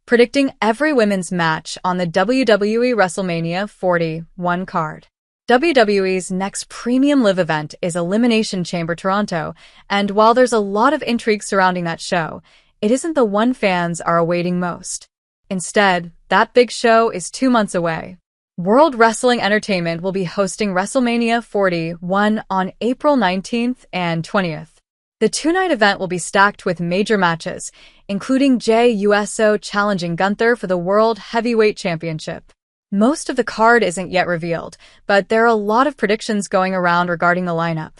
predicting every women's match on the WWE WrestleMania 41 card. WWE's next premium live event is Elimination Chamber Toronto, and while there's a lot of intrigue surrounding that show, it isn't the one fans are awaiting most. Instead, that big show is 2 months away. World Wrestling Entertainment will be hosting WrestleMania 41 on April 19th and 20th. The two-night event will be stacked with major matches, including Jey Uso challenging Gunther for the World Heavyweight Championship. Most of the card isn't yet revealed, but there are a lot of predictions going around regarding the lineup.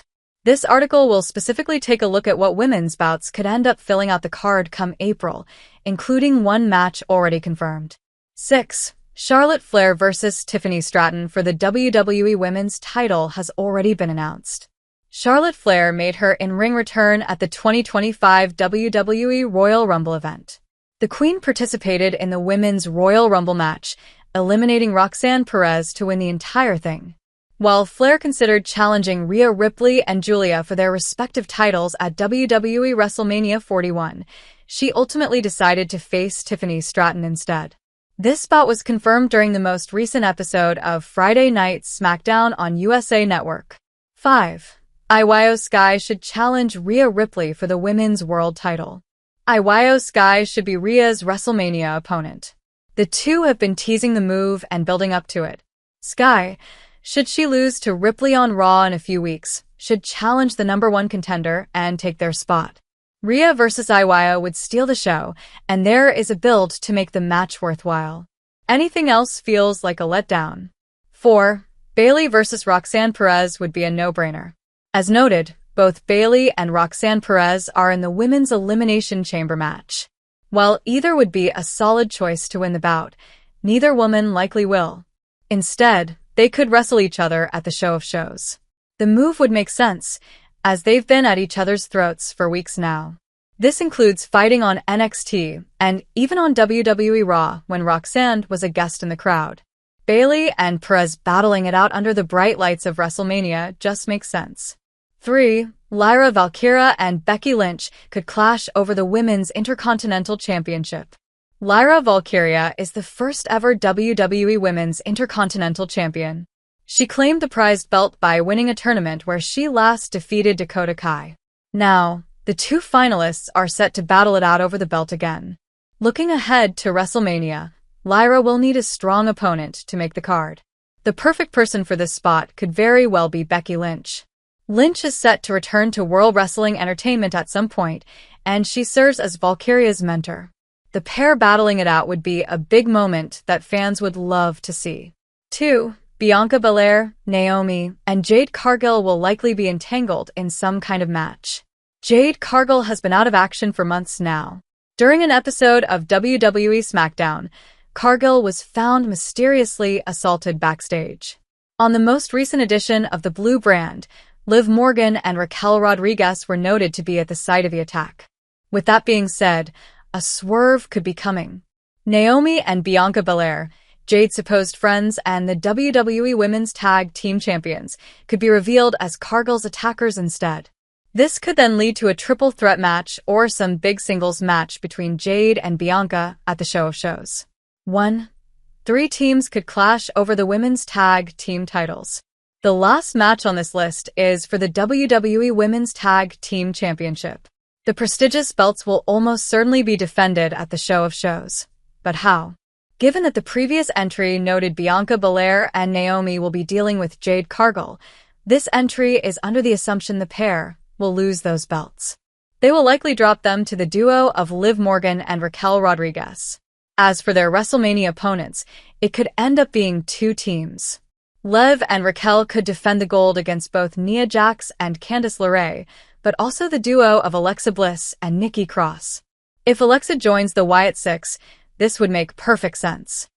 This article will specifically take a look at what women's bouts could end up filling out the card come April, including one match already confirmed. 6. Charlotte Flair vs. Tiffany Stratton for the WWE Women's title has already been announced. Charlotte Flair made her in-ring return at the 2025 WWE Royal Rumble event. The Queen participated in the Women's Royal Rumble match, eliminating Roxanne Perez to win the entire thing. While Flair considered challenging Rhea Ripley and Julia for their respective titles at WWE WrestleMania 41, she ultimately decided to face Tiffany Stratton instead. This bout was confirmed during the most recent episode of Friday Night SmackDown on USA Network. 5. IYO SKY should challenge Rhea Ripley for the Women's World title. IYO SKY should be Rhea's WrestleMania opponent. The two have been teasing the move and building up to it. Sky, should she lose to Ripley on Raw in a few weeks, should challenge the #1 contender and take their spot. Rhea vs. IYO would steal the show, and there is a build to make the match worthwhile. Anything else feels like a letdown. 4. Bayley vs. Roxanne Perez would be a no-brainer. As noted, both Bayley and Roxanne Perez are in the Women's Elimination Chamber match. While either would be a solid choice to win the bout, neither woman likely will. Instead, they could wrestle each other at the show of shows. The move would make sense, as they've been at each other's throats for weeks now. This includes fighting on NXT and even on WWE Raw when Roxanne was a guest in the crowd. Bayley and Perez battling it out under the bright lights of WrestleMania just makes sense. 3. Lyra, Valkyra, and Becky Lynch could clash over the Women's Intercontinental Championship. Lyra Valkyria is the first ever WWE Women's Intercontinental Champion. She claimed the prized belt by winning a tournament where she last defeated Dakota Kai. Now, the two finalists are set to battle it out over the belt again. Looking ahead to WrestleMania, Lyra will need a strong opponent to make the card. The perfect person for this spot could very well be Becky Lynch. Lynch is set to return to World Wrestling Entertainment at some point, and she serves as Valkyria's mentor. The pair battling it out would be a big moment that fans would love to see. 2. Bianca Belair, Naomi, and Jade Cargill will likely be entangled in some kind of match. Jade Cargill has been out of action for months now. During an episode of WWE SmackDown, Cargill was found mysteriously assaulted backstage. On the most recent edition of the Blue Brand, Liv Morgan and Raquel Rodriguez were noted to be at the site of the attack. With that being said, a swerve could be coming. Naomi and Bianca Belair, Jade's supposed friends and the WWE Women's Tag Team Champions, could be revealed as Cargill's attackers instead. This could then lead to a triple threat match or some big singles match between Jade and Bianca at the show of shows. 1. 3 teams could clash over the Women's Tag Team titles. The last match on this list is for the WWE Women's Tag Team Championship. The prestigious belts will almost certainly be defended at the show of shows. But how? Given that the previous entry noted Bianca Belair and Naomi will be dealing with Jade Cargill, this entry is under the assumption the pair will lose those belts. They will likely drop them to the duo of Liv Morgan and Raquel Rodriguez. As for their WrestleMania opponents, it could end up being 2 teams. Liv and Raquel could defend the gold against both Nia Jax and Candice LeRae, but also the duo of Alexa Bliss and Nikki Cross. If Alexa joins the Wyatt Six, this would make perfect sense.